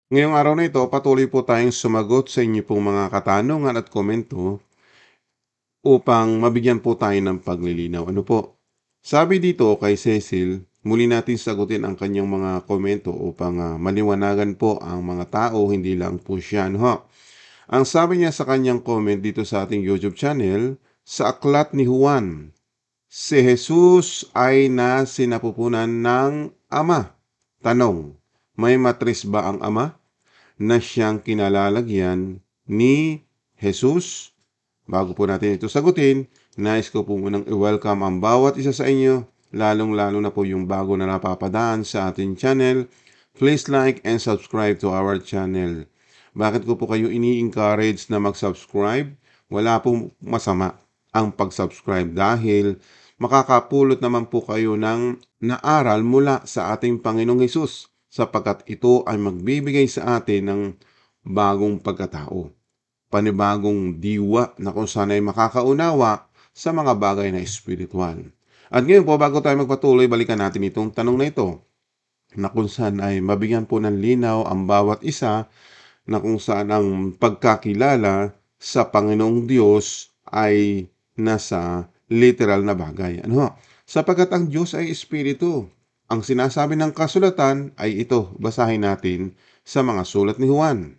Ngayong araw na ito, patuloy po tayong sumagot sa inyo pong mga katanungan at komento upang mabigyan po tayo ng paglilinaw. Ano po? Sabi dito kay Cecil, muli natin sagutin ang kanyang mga komento upang maliwanagan po ang mga tao, hindi lang po siya. Ano ho? Ang sabi niya sa kanyang comment dito sa ating YouTube channel, sa aklat ni Juan, si Jesus ay na sinapupunan ng Ama. Tanong, may matris ba ang Ama na siyang kinalalagyan ni Jesus? Bago po natin ito sagutin, nais ko po munang i-welcome ang bawat isa sa inyo, lalong-lalo na po yung bago na napapadaan sa ating channel. Please like and subscribe to our channel. Bakit ko po kayo ini-encourage na mag-subscribe? Wala pong masama ang pag-subscribe dahil makakapulot naman po kayo ng naaral mula sa ating Panginoong Hesus sapagkat ito ay magbibigay sa atin ng bagong pagkatao, panibagong diwa na kung saan ay makakaunawa sa mga bagay na espiritual. At ngayon po, bago tayo magpatuloy, balikan natin itong tanong na ito na kung saan ay mabigyan po ng linaw ang bawat isa na kung saan ang pagkakilala sa Panginoong Diyos ay nasa literal na bagay. Ano? Sapagkat ang Diyos ay Espiritu. Ang sinasabi ng kasulatan ay ito, basahin natin sa mga sulat ni Juan.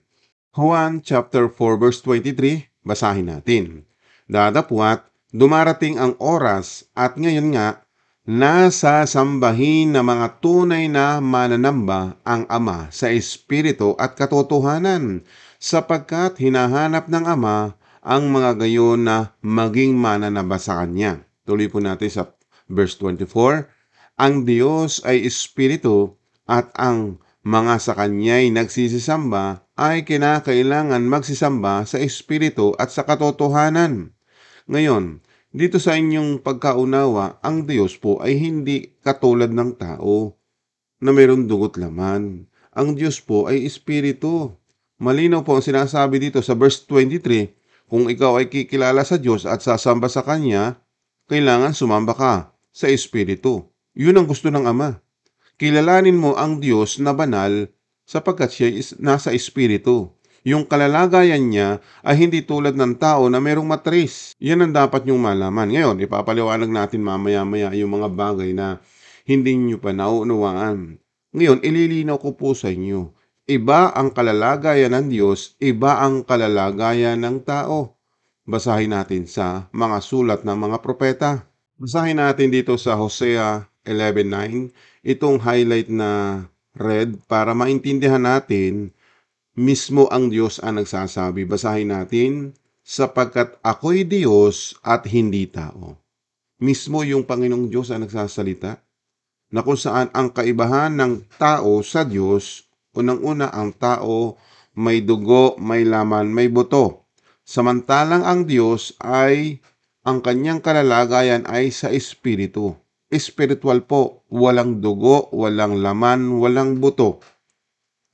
Juan chapter 4 verse 23, basahin natin. Datapwat, dumarating ang oras at ngayon nga, nasa sambahin ng mga tunay na mananamba ang Ama sa Espiritu at katotohanan, sapagkat hinahanap ng Ama ang mga gayon na maging mananamba sa Kanya. Tuloy po natin sa verse 24. Ang Diyos ay Espiritu at ang mga sa Kanya'y nagsisisamba ay kinakailangan magsisamba sa Espiritu at sa katotohanan. Ngayon, dito sa inyong pagkaunawa, ang Diyos po ay hindi katulad ng tao na mayroong dugot laman. Ang Diyos po ay Espiritu. Malinaw po ang sinasabi dito sa verse 23, kung ikaw ay kikilala sa Diyos at sasamba sa Kanya, kailangan sumamba ka sa Espiritu. Yun ang gusto ng Ama. Kilalanin mo ang Diyos na banal sapagkat siya nasa Espiritu. Yung kalalagayan niya ay hindi tulad ng tao na mayroong matris. Yan ang dapat niyong malaman. Ngayon, ipapaliwanag natin mamaya-maya yung mga bagay na hindi niyo pa nauunawaan. Ngayon, ililinaw ko po sa inyo. Iba ang kalalagayan ng Diyos, iba ang kalalagayan ng tao. Basahin natin sa mga sulat ng mga propeta. Basahin natin dito sa Hosea 11:9, itong highlight na red para maintindihan natin mismo ang Diyos ang nagsasabi. Basahin natin, sapagkat ako'y Diyos at hindi tao. Mismo yung Panginoong Diyos ang nagsasalita na kung saan ang kaibahan ng tao sa Diyos, unang-una ang tao may dugo, may laman, may buto. Samantalang ang Diyos ay ang kanyang kalalagayan ay sa espiritu. Espiritual po, walang dugo, walang laman, walang buto.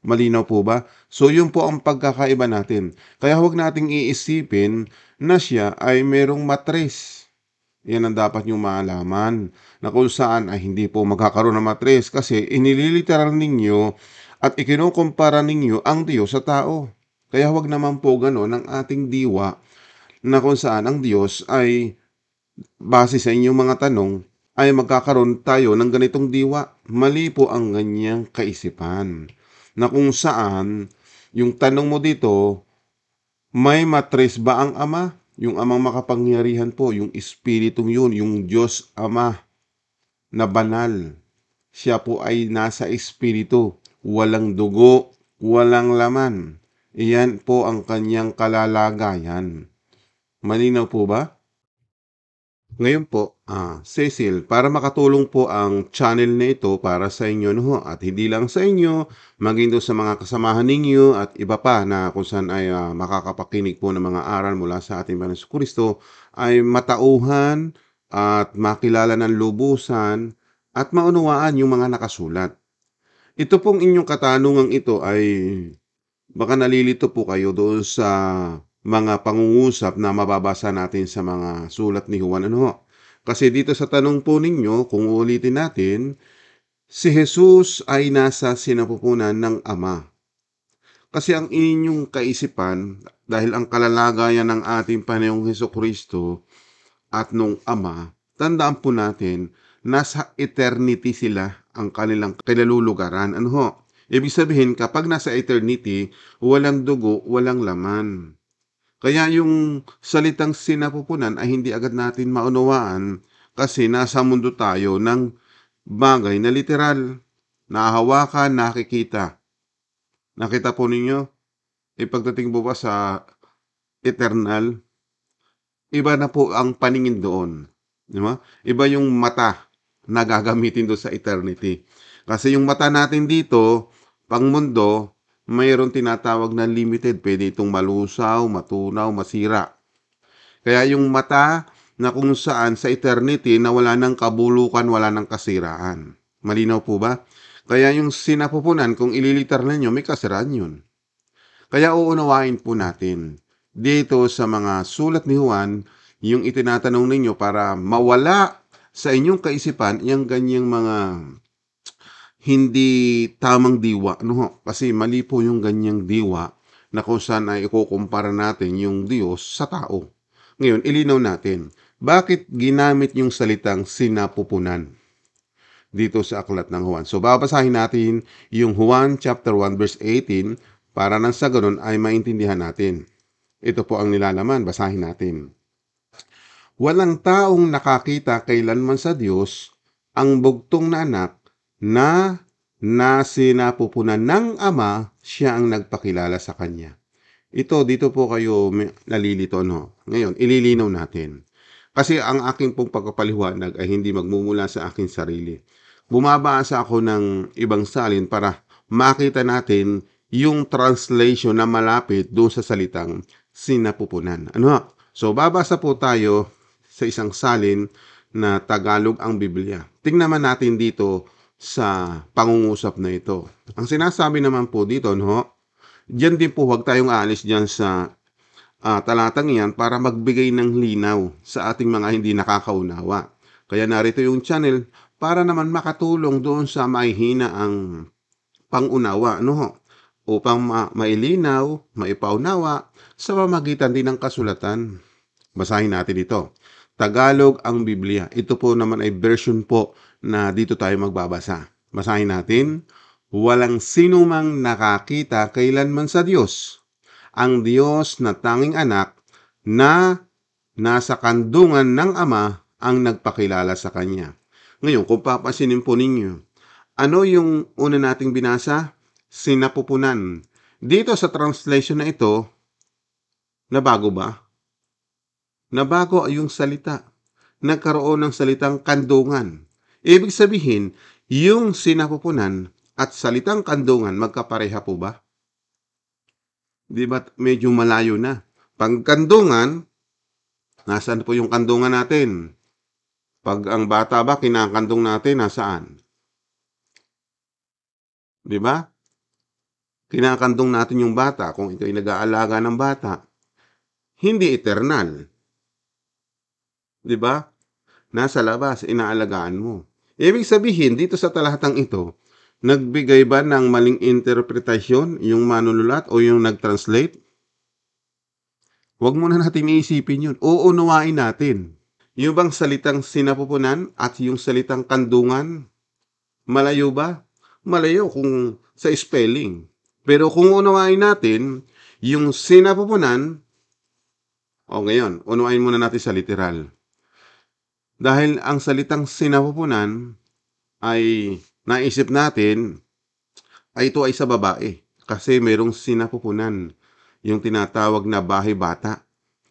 Malinaw po ba? So yun po ang pagkakaiba natin. Kaya huwag nating iisipin na siya ay merong matris. Yan ang dapat nyo malaman na kung saan ay hindi po magkakaroon ng matris kasi inililiteral ninyo at ikinukumpara ninyo ang Diyos sa tao. Kaya huwag naman po gano'n ang ating diwa na kung saan ang Diyos ay base sa inyong mga tanong ay magkakaroon tayo ng ganitong diwa. Mali po ang ganyang kaisipan na kung saan yung tanong mo dito, may matris ba ang Ama? Yung Amang makapangyarihan po, yung Espiritong yun, yung Diyos Ama na banal. Siya po ay nasa Espiritu, walang dugo, walang laman. Iyan po ang kanyang kalalagayan. Malinaw po ba? Ngayon po, Cecil, para makatulong po ang channel na ito para sa inyo, no, at hindi lang sa inyo, maging doon sa mga kasamahan ninyo at iba pa na kung saan ay makakapakinig po ng mga aral mula sa ating Panginoon Kristo, ay matauhan at makilala ng lubusan at maunawaan yung mga nakasulat. Ito pong inyong katanungang ito ay baka nalilito po kayo doon sa mga pangungusap na mababasa natin sa mga sulat ni Juan. Ano? Kasi dito sa tanong po ninyo, kung uulitin natin, si Jesus ay nasa sinapupunan ng Ama. Kasi ang inyong kaisipan, dahil ang kalalagayan ng ating Panginoong Hesukristo at nung Ama, tandaan po natin, nasa eternity sila ang kanilang kinalulugaran. Ano ho? Ibig sabihin, kapag nasa eternity, walang dugo, walang laman. Kaya yung salitang sinapupunan ay hindi agad natin maunawaan kasi nasa mundo tayo ng bagay na literal, nahahawakan, nakikita. Nakita po ninyo, pagdating po ba sa eternal, iba na po ang paningin doon. Di ba? Iba yung mata na gagamitin doon sa eternity. Kasi yung mata natin dito, pang mundo, mayroon tinatawag na limited. Pwede itong malusaw, matunaw, masira. Kaya yung mata na kung saan sa eternity na wala ng kabulukan, wala ng kasiraan. Malinaw po ba? Kaya yung sinapupunan, kung ililitar ninyo, may kasiraan yun. Kaya uunawain po natin dito sa mga sulat ni Juan, yung itinatanong ninyo para mawala sa inyong kaisipan yung ganyang mga hindi tamang diwa. Ano ho? Kasi mali po yung ganyang diwa na kung saan ay ikukumpara natin yung Diyos sa tao. Ngayon, ilinaw natin, bakit ginamit yung salitang sinapupunan dito sa aklat ng Juan? So, babasahin natin yung Juan chapter 1 verse 18 para nang sa ganun ay maintindihan natin. Ito po ang nilalaman, basahin natin. Walang taong nakakita kailanman sa Diyos ang bugtong na anak na sinapupunan ng Ama, siya ang nagpakilala sa Kanya. Dito po kayo nalilito, no? Ngayon, ililinaw natin. Kasi ang aking pong pagpapaliwanag ay hindi magmumula sa aking sarili. Bumabasa ako ng ibang salin para makita natin yung translation na malapit doon sa salitang sinapupunan. Ano? So, babasa po tayo sa isang salin na Tagalog ang Biblia. Tingnan naman natin dito sa pangungusap na ito. Ang sinasabi naman po dito, no? Diyan din po, huwag tayong aalis dyan sa talatang yan para magbigay ng linaw sa ating mga hindi nakakaunawa. Kaya narito yung channel para naman makatulong doon sa maihina ang pangunawa, no? Upang mailinaw, maipaunawa sa pamamagitan din ng kasulatan. Basahin natin ito. Tagalog ang Biblia. Ito po naman ay version po na dito tayo magbabasa. Basahin natin. Walang sinumang nakakita kailanman sa Diyos. Ang Diyos na tanging anak na nasa kandungan ng Ama ang nagpakilala sa Kanya. Ngayon, kung papasinin po ninyo, ano yung una nating binasa? Sinapupunan. Dito sa translation na ito, nabago ba? Nabago yung salita. Nagkaroon ng salitang kandungan. Ibig sabihin, yung sinapupunan at salitang kandungan, magkapareha po ba? Di ba medyo malayo na? Pag kandungan, nasaan po yung kandungan natin? Pag ang bata ba, kinakandong natin, nasaan? Di ba? Kinakandong natin yung bata kung ito ay nag-aalaga ng bata. Hindi eternal. Di ba? Nasa labas, inaalagaan mo. Ibig sabihin, dito sa talatang ito, nagbigay ba ng maling interpretasyon yung manunulat o yung nag-translate? Huwag muna natin iisipin yun. Uunawain natin. Yung bang salitang sinapupunan at yung salitang kandungan, malayo ba? Malayo kung sa spelling. Pero kung unawain natin, yung sinapupunan, ngayon, unawain muna natin sa literal. Dahil ang salitang sinapupunan ay naisip natin ay ito ay sa babae. Kasi mayroong sinapupunan, yung tinatawag na bahay bata,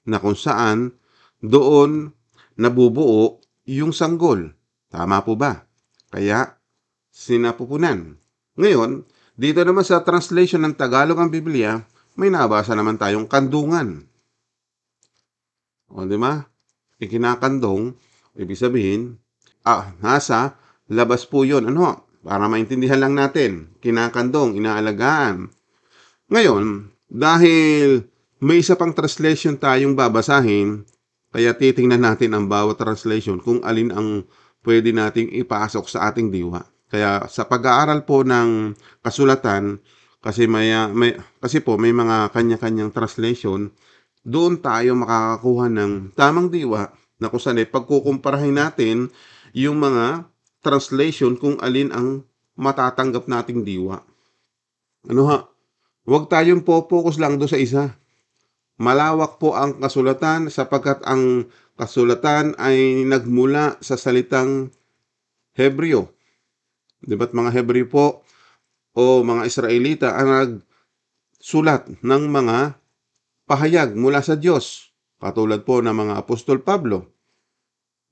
na kung saan doon nabubuo yung sanggol. Tama po ba? Kaya sinapupunan. Ngayon, dito naman sa translation ng Tagalog ang Biblia, may nabasa naman tayong kandungan. O, di ba? Ikinakandong, ibig sabihin, nasa labas po yun. Ano? Para maintindihan lang natin. Kinakandong, inaalagaan. Ngayon, dahil may isa pang translation tayong babasahin, kaya titingnan natin ang bawat translation kung alin ang pwede nating ipasok sa ating diwa. Kaya sa pag-aaral po ng kasulatan, Kasi kasi po may mga kanya-kanyang translation, doon tayo makakakuha ng tamang diwa na kung saan pagkukumparahin natin yung mga translation kung alin ang matatanggap nating diwa. Ano ha? Huwag tayong po-focus lang doon sa isa. Malawak po ang kasulatan sapagkat ang kasulatan ay nagmula sa salitang Hebreo. Di ba't mga Hebreo po o mga Israelita ang nagsulat ng mga pahayag mula sa Diyos. Katulad po ng mga Apostol Pablo,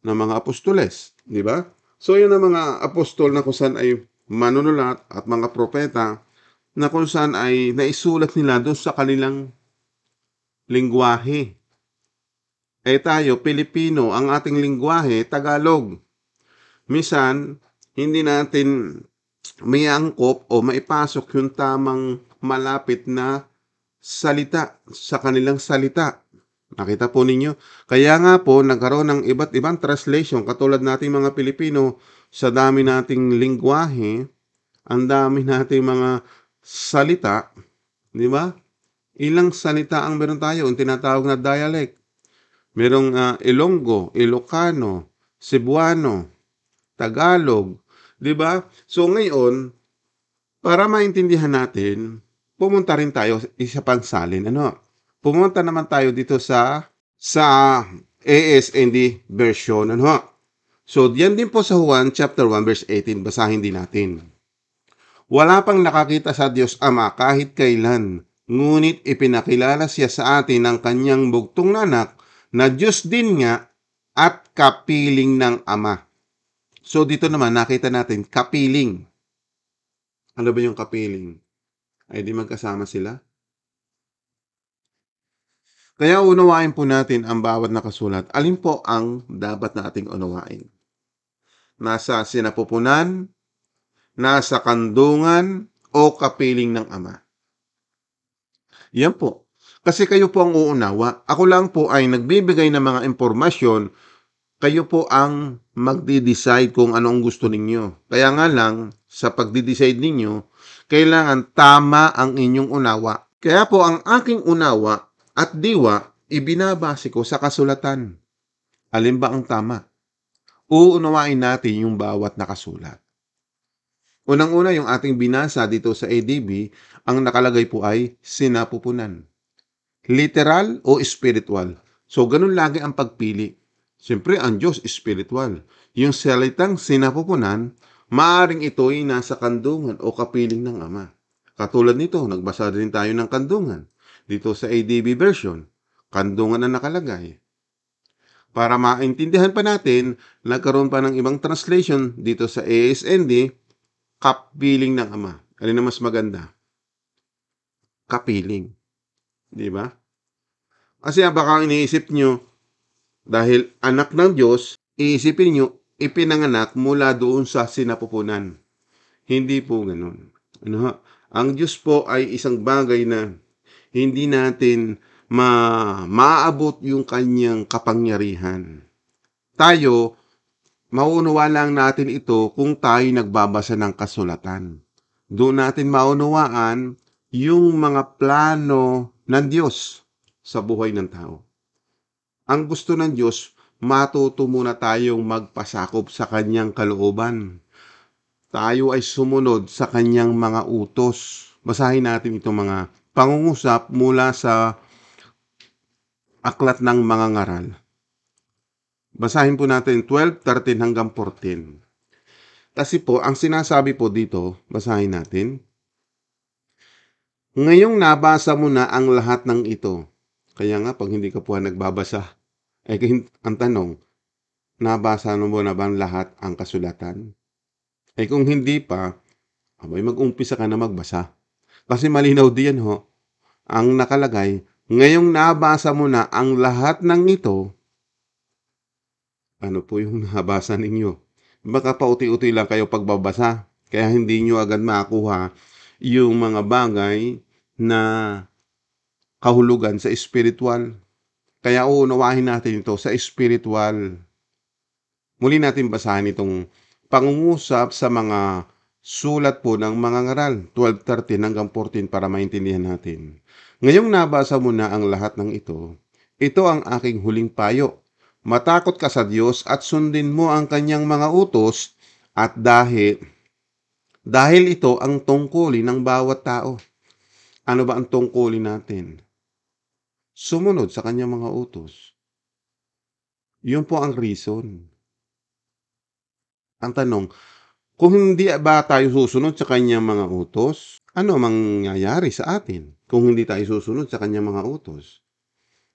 ng mga apostoles. Di ba? So yun ang mga apostol na kung saan ay manunulat at mga propeta na kung saan ay naisulat nila doon sa kanilang lingwahe. Tayo, Pilipino, ang ating lingwahe, Tagalog. Minsan, hindi natin may angkop o maipasok yung tamang malapit na salita sa kanilang salita. Nakita po ninyo? Kaya nga po, nagkaroon ng iba't ibang translation, katulad nating mga Pilipino, sa dami nating lingwahe, ang dami nating mga salita, di ba? Ilang salita ang meron tayo, ang tinatawag na dialect. Merong Ilonggo, Ilocano, Cebuano, Tagalog, 'di ba? So ngayon, para maintindihan natin, pumunta rin tayo sa isa pang salin, ano? Pumunta naman tayo dito sa ASND version, ano? So diyan din po sa Juan chapter 1 verse 18, basahin din natin. Wala pang nakakita sa Diyos Ama kahit kailan, ngunit ipinakilala siya sa atin ng kanyang bugtong na anak na Diyos din nga at kapiling ng Ama. So dito naman nakita natin kapiling. Ano ba yung kapiling? Ay di magkasama sila? Kaya unawain po natin ang bawat nakasulat. Alin po ang dapat nating unawain? Nasa sinapupunan, nasa kandungan, o kapiling ng Ama? Yan po. Kasi kayo po ang uunawa. Ako lang po ay nagbibigay ng mga impormasyon. Kayo po ang magdi-decide kung ano ang gusto ninyo. Kaya nga lang, sa pagdi-decide ninyo, kailangan tama ang inyong unawa. Kaya po ang aking unawa at diwa, ibinabase ko sa kasulatan. Alin ba ang tama? Uunawain natin yung bawat nakasulat. Unang-una yung ating binasa dito sa ADB, ang nakalagay po ay sinapupunan. Literal o spiritual. So, ganun lagi ang pagpili. Siyempre, ang Diyos spiritual. Yung salitang sinapupunan, maaring ito'y nasa kandungan o kapiling ng Ama. Katulad nito, nagbasa din tayo ng kandungan. Dito sa ADB version, kandungan na nakalagay. Para maintindihan pa natin, nagkaroon pa ng ibang translation dito sa ASND, kapiling ng Ama. Alin na mas maganda? Kapiling. Di ba? Kasi baka iniisip nyo, dahil anak ng Diyos, iisipin nyo, ipinanganak mula doon sa sinapupunan. Hindi po ganun. Ano ha? Ang Diyos po ay isang bagay na hindi natin maaabot yung kanyang kapangyarihan. Tayo, mauunawa lang natin ito kung tayo nagbabasa ng kasulatan. Doon natin maunawaan yung mga plano ng Diyos sa buhay ng tao. Ang gusto ng Diyos, matuto muna tayong magpasakop sa kanyang kalooban. Tayo ay sumunod sa kanyang mga utos. Basahin natin itong mga pangungusap mula sa Aklat ng Mga Ngaral. Basahin po natin 12:13 hanggang 14. Kasi po, ang sinasabi po dito, basahin natin. Ngayong nabasa mo na ang lahat ng ito. Kaya nga, pag hindi ka po nagbabasa, ang tanong, nabasa mo na ba lahat ang kasulatan? Kung hindi pa, mag-umpisa ka na magbasa. Kasi malinaw diyan ang nakalagay, ngayong nabasa mo na ang lahat ng ito, ano po yung nabasa ninyo? Baka pauti-uti lang kayo pagbabasa, kaya hindi nyo agad makuha yung mga bagay na kahulugan sa spiritual. Kaya uunawahin natin ito sa spiritual. Muli natin basahin itong pangungusap sa mga Sulat po ng mga ngaral, 12:13 hanggang 14 para maintindihan natin. Ngayong nabasa mo na ang lahat ng ito ang aking huling payo. Matakot ka sa Diyos at sundin mo ang kanyang mga utos at dahil ito ang tungkulin ng bawat tao. Ano ba ang tungkulin natin? Sumunod sa kanyang mga utos. Yun po ang reason. Ang tanong, kung hindi ba tayo susunod sa kanyang mga utos, ano mangyayari sa atin kung hindi tayo susunod sa kanyang mga utos?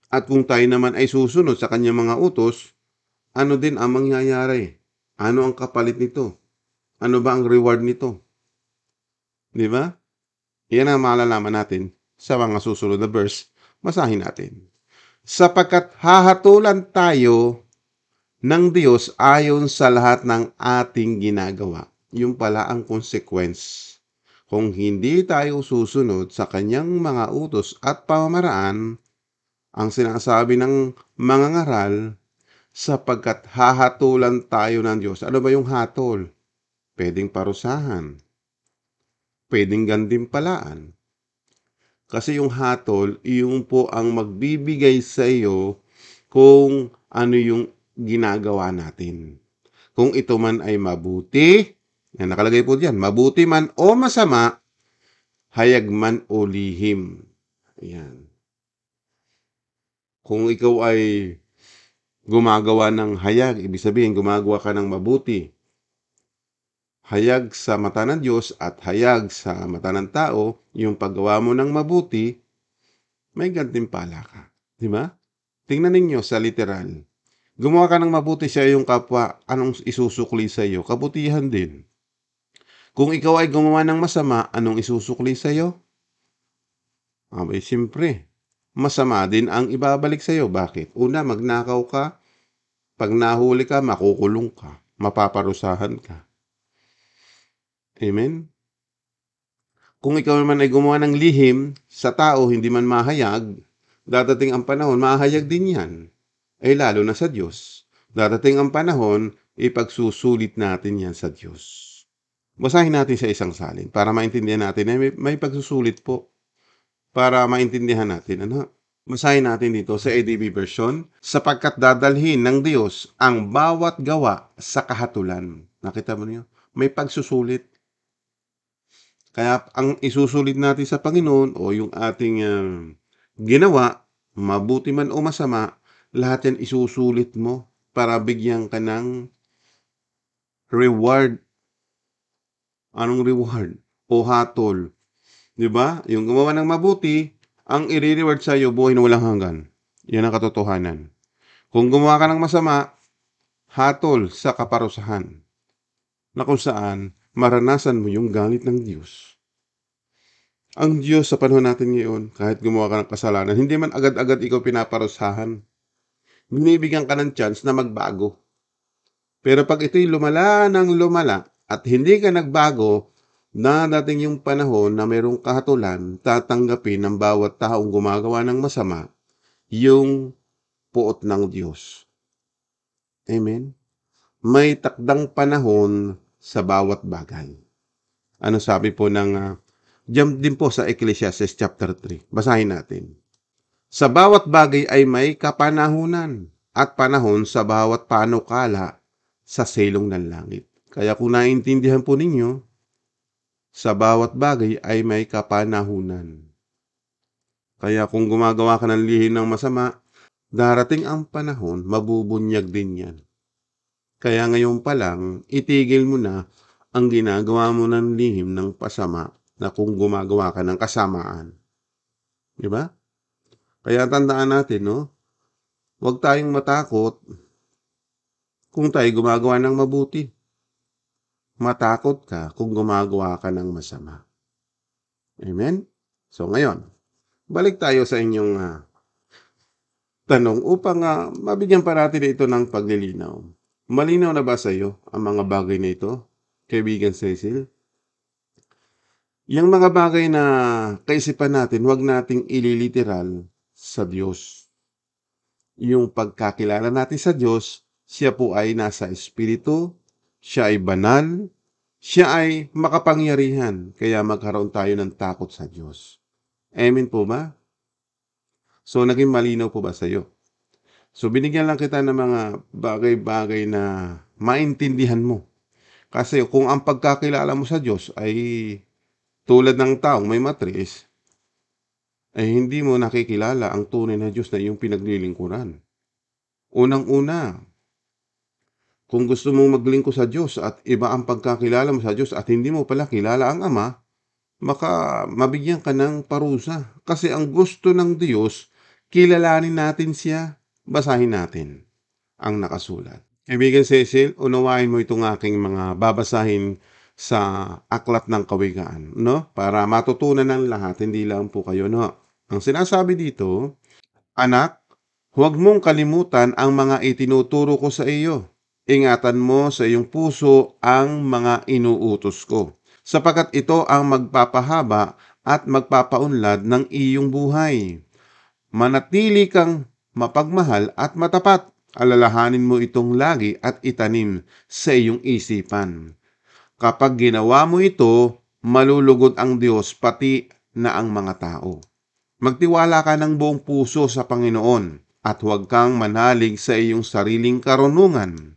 At kung tayo naman ay susunod sa kanyang mga utos, ano din ang mangyayari? Ano ang kapalit nito? Ano ba ang reward nito? Di ba? Yan ang malalaman natin sa mga susunod na verse. Basahin natin. Sapagkat hahatulan tayo ng Diyos ayon sa lahat ng ating ginagawa. Yung pala ang consequence. Kung hindi tayo susunod sa kanyang mga utos at pamamaraan, ang sinasabi ng mga ngaral, sapagkat hahatulan tayo ng Diyos. Ano ba yung hatol? Pwedeng parusahan. Pwedeng gantimpalaan. Kasi yung hatol, yung po ang magbibigay sa iyo kung ano yung ginagawa natin. Kung ito man ay mabuti, yan nakalagay po diyan, mabuti man o masama, hayag man o lihim. Ayan. Kung ikaw ay gumagawa ng hayag, ibig sabihin gumagawa ka ng mabuti. Hayag sa mata ng Diyos at hayag sa mata ng tao, yung paggawa mo ng mabuti, may gantimpala ka. Di ba? Tingnan ninyo sa literal. Gumawa ka ng mabuti sa iyong kapwa, anong isusukli sa iyo? Kabutihan din. Kung ikaw ay gumawa ng masama, anong isusukli sa iyo? Abay, siyempre, masama din ang ibabalik sa iyo. Bakit? Una, magnakaw ka. Pag nahuli ka, makukulong ka. Mapaparusahan ka. Amen? Kung ikaw naman ay gumawa ng lihim sa tao, hindi man mahayag, dadating ang panahon, mahayag din yan. Ay lalo na sa Diyos. Dadating ang panahon, ipagsusulit natin yan sa Diyos. Basahin natin sa isang salin para maintindihan natin. May pagsusulit po para maintindihan natin. Ano? Basahin natin dito sa ADB version. Sapagkat dadalhin ng Diyos ang bawat gawa sa kahatulan. Nakita mo niyo? May pagsusulit. Kaya ang isusulit natin sa Panginoon o yung ating ginawa, mabuti man o masama, lahat yan isusulit mo para bigyan ka ng reward. Anong reward? O hatol. Di ba? Yung gumawa ng mabuti, ang i-reward sa iyo, buhay na walang hanggan. Yan ang katotohanan. Kung gumawa ka ng masama, hatol sa kaparusahan. Na kung saan, maranasan mo yung galit ng Diyos. Ang Diyos sa panahon natin ngayon, kahit gumawa ka ng kasalanan, hindi man agad-agad ikaw pinaparusahan. Binibigyan ka ng chance na magbago. Pero pag ito'y lumala ng lumala at hindi ka nagbago, dadating yung panahon na mayroong kahatulan, tatanggapin ng bawat taong gumagawa ng masama, yung puot ng Diyos. Amen? May takdang panahon sa bawat bagay. Ano sabi po ng diyan din po sa Ecclesiastes chapter 3. Basahin natin. Sa bawat bagay ay may kapanahunan at panahon sa bawat panukala sa selong ng langit. Kaya kung naiintindihan po ninyo, sa bawat bagay ay may kapanahunan. Kaya kung gumagawa ka ng lihim ng masama, darating ang panahon, mabubunyag din yan. Kaya ngayon pa lang, itigil mo na ang ginagawa mo ng lihim ng pasama na kung gumagawa ka ng kasamaan. Di ba? Kaya tandaan natin, no? Huwag tayong matakot kung tayo gumagawa ng mabuti. Matakot ka kung gumagawa ka ng masama. Amen? So ngayon, balik tayo sa inyong tanong upang mabigyan pa natin ito ng paglilinaw. Malinaw na ba sa iyo ang mga bagay na ito, kaibigan Cecil? Yung mga bagay na kaisipan natin, huwag nating ililiteral sa Diyos. Yung pagkakilala natin sa Diyos, siya po ay nasa Espiritu, siya ay banal, Siya ay makapangyarihan, kaya magkaroon tayo ng takot sa Diyos. Amen po ba? So, naging malinaw po ba sa iyo? So, binigyan lang kita ng mga bagay-bagay na maintindihan mo. Kasi kung ang pagkakilala mo sa Diyos ay tulad ng taong may matris, ay hindi mo nakikilala ang tunay na Diyos na iyong pinaglilingkuran. Unang-una, kung gusto mong maglingkod sa Diyos at iba ang pagkakilala mo sa Diyos at hindi mo pala kilala ang Ama, maka mabigyan ka ng parusa. Kasi ang gusto ng Diyos, kilalanin natin siya. Basahin natin ang nakasulat. Kaibigan Cecil, unawain mo itong aking mga babasahin sa Aklat ng Kawikaan, no? Para matutunan ng lahat, hindi lang po kayo, no? Ang sinasabi dito, anak, huwag mong kalimutan ang mga itinuturo ko sa iyo. Ingatan mo sa iyong puso ang mga inuutos ko, sapagkat ito ang magpapahaba at magpapaunlad ng iyong buhay. Manatili kang mapagmahal at matapat. Alalahanin mo itong lagi at itanim sa iyong isipan. Kapag ginawa mo ito, malulugod ang Diyos pati na ang mga tao. Magtiwala ka ng buong puso sa Panginoon at huwag kang manalig sa iyong sariling karunungan.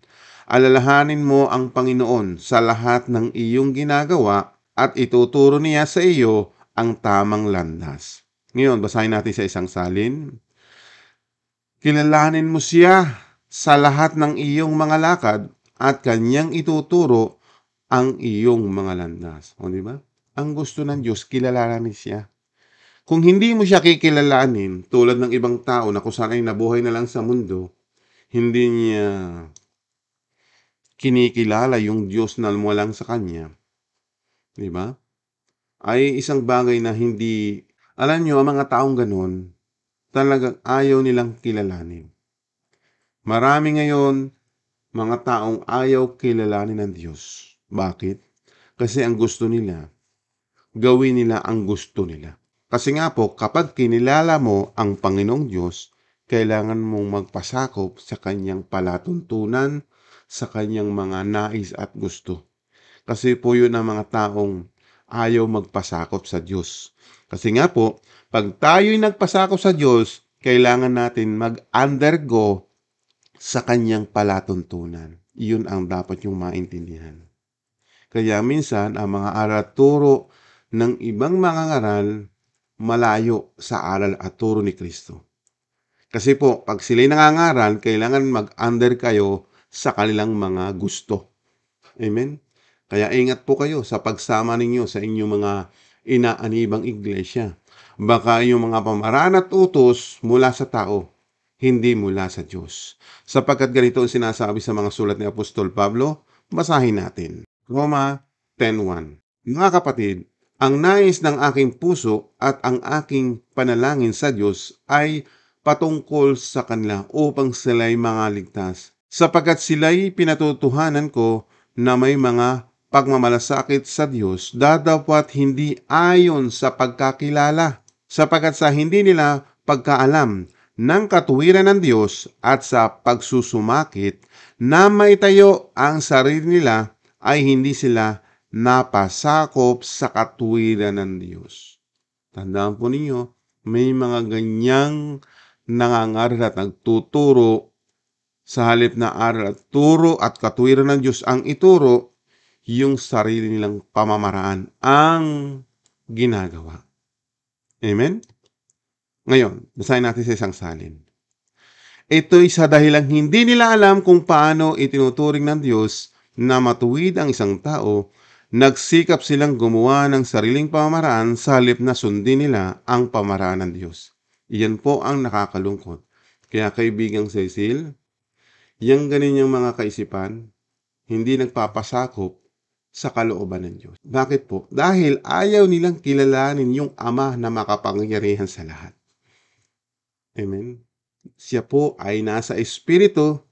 Alalahanin mo ang Panginoon sa lahat ng iyong ginagawa at ituturo niya sa iyo ang tamang landas. Ngayon, basahin natin sa isang salin. Kilalanin mo siya sa lahat ng iyong mga lakad at kanyang ituturo ang iyong mga landas. O, di ba? Ang gusto ng Diyos, kilalanin siya. Kung hindi mo siya kikilalanin, tulad ng ibang tao na kung saan ay nabuhay na lang sa mundo, hindi niya kinikilala yung Diyos na walang sa kanya. Di ba? Ay isang bagay na hindi, alam nyo, ang mga taong ganun, talagang ayaw nilang kilalanin. Marami ngayon, mga taong ayaw kilalanin ng Diyos. Bakit? Kasi ang gusto nila, gawin nila ang gusto nila. Kasi nga po, kapag kinilala mo ang Panginoong Diyos, kailangan mong magpasakop sa kanyang palatuntunan, sa kanyang mga nais at gusto. Kasi po yun ang mga taong ayaw magpasakop sa Diyos. Kasi nga po, pag tayo'y nagpasakop sa Diyos, kailangan natin mag-undergo sa kanyang palatuntunan. Iyon ang dapat yung maintindihan. Kaya minsan, ang mga aral at turo ng ibang mga ngaral malayo sa aral at turo ni Kristo. Kasi po, pag sila'y nangangaral, kailangan mag-under kayo sa kanilang mga gusto. Amen? Kaya ingat po kayo sa pagsama ninyo sa inyong mga inaanibang iglesia. Baka yung mga pamaraan at utos mula sa tao, hindi mula sa Diyos. Sapagkat ganito ang sinasabi sa mga sulat ni Apostol Pablo, basahin natin. Roma 10:1. Mga kapatid, ang nais ng aking puso at ang aking panalangin sa Diyos ay patungkol sa kanila upang sila'y mangaligtas. Sapagkat sila'y pinatutuhanan ko na may mga pagmamalasakit sa Diyos, dadapot hindi ayon sa pagkakilala, sapagkat sa hindi nila pagkaalam ng katuwiran ng Diyos at sa pagsusumakit na maitayo ang sarili nila ay hindi sila napasakop sa katuwiran ng Diyos. Tandaan po ninyo, may mga ganyang nangangaral at nagtuturo sa halip na aral at turo at katuwiran ng Diyos ang ituro, yung sarili nilang pamamaraan ang ginagawa. Amen? Ngayon, basahin natin sa isang salin. Ito'y sa dahilang hindi nila alam kung paano itinuturing ng Diyos na matuwid ang isang tao, nagsikap silang gumawa ng sariling pamamaraan sa halip na sundin nila ang pamaraan ng Diyos. Iyan po ang nakakalungkot. Kaya kaibigang Cecil, yung ganyan mga kaisipan, hindi nagpapasakop sa kalooban ng Diyos. Bakit po? Dahil ayaw nilang kilalanin yung Ama na makapangyarihan sa lahat. Amen? Siya po ay nasa Espiritu.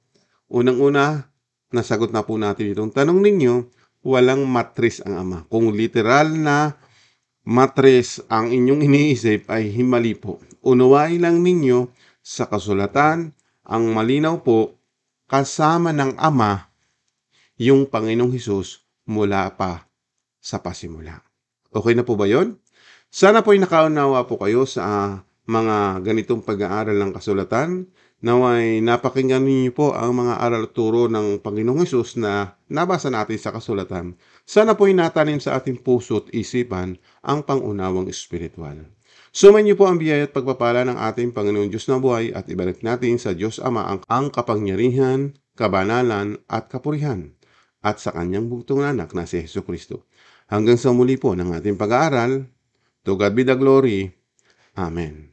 Unang-una, nasagot na po natin itong tanong ninyo, walang matris ang Ama. Kung literal na matris ang inyong iniisip ay himali po. Unawain lang ninyo sa kasulatan, ang malinaw po, kasama ng Ama yung Panginoong Hesus mula pa sa pasimula. Okay na po ba yon? Sana po'y nakaunawa po kayo sa mga ganitong pag-aaral ng kasulatan. Naway napakinggan ninyo po ang mga aral at turo ng Panginoong Hesus na nabasa natin sa kasulatan. Sana po'y natanim sa ating puso at isipan ang pangunawang espiritual. Sumayin niyo po ang biyaya at pagpapala ng ating Panginoon Diyos na buhay at ibalik natin sa Diyos Ama ang kapangyarihan, kabanalan at kapurihan at sa kanyang bugtong anak na si Jesucristo. Hanggang sa muli po ng ating pag-aaral, to God be the glory. Amen.